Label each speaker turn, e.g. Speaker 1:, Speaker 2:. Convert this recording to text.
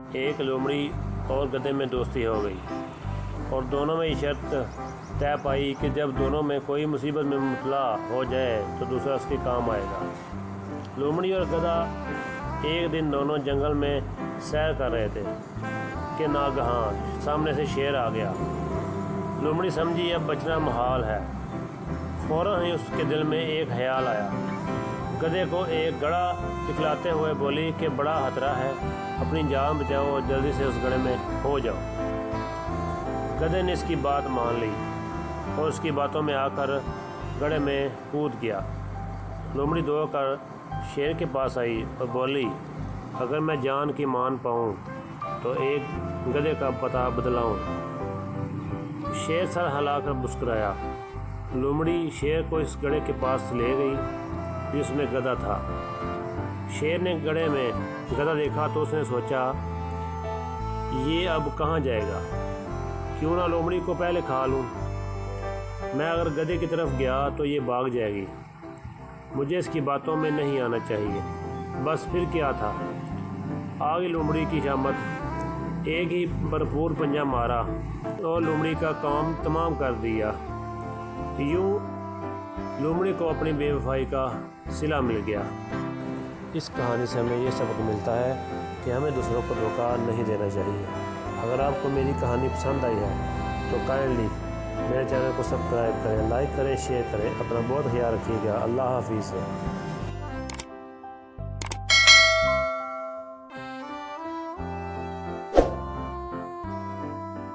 Speaker 1: एक लोमड़ी और गधे में दोस्ती हो गई और दोनों में ये शर्त तय पाई कि जब दोनों में कोई मुसीबत में मुबतला हो जाए तो दूसरा उसके काम आएगा। लोमड़ी और गधा एक दिन दोनों जंगल में सैर कर रहे थे कि नागहान सामने से शेर आ गया। लोमड़ी समझी अब बचना मुहाल है। फ़ौरन ही उसके दिल में एक ख्याल आया। गधे को एक गड़ा दिखलाते हुए बोली कि बड़ा खतरा है, अपनी जान बचाओ और जल्दी से उस गड़े में हो जाओ। गधे ने इसकी बात मान ली और उसकी बातों में आकर गड़े में कूद गया। लोमड़ी दौड़कर शेर के पास आई और बोली, अगर मैं जान की मान पाऊँ तो एक गधे का पता बदलाऊँ। शेर सर हिलाकर मुस्कुराया। लोमड़ी शेर को इस गड़े के पास ले गई जिसमें गधा था। शेर ने गड़े में गधा देखा तो उसने सोचा, ये अब कहाँ जाएगा, क्यों ना लोमड़ी को पहले खा लूँ। मैं अगर गधे की तरफ गया तो ये भाग जाएगी, मुझे इसकी बातों में नहीं आना चाहिए। बस फिर क्या था, आगे लोमड़ी की शामत एक ही भरपूर पंजा मारा और लोमड़ी का काम तमाम कर दिया। यूँ लोमड़ी को अपनी बेवफाई का सिला मिल गया। इस कहानी से हमें ये सबक मिलता है कि हमें दूसरों को धोखा नहीं देना चाहिए। अगर आपको मेरी कहानी पसंद आई है तो काइंडली मेरे चैनल को सब्सक्राइब करें, लाइक करें, शेयर करें। अपना बहुत ख्याल रखिएगा। अल्लाह हाफिज़।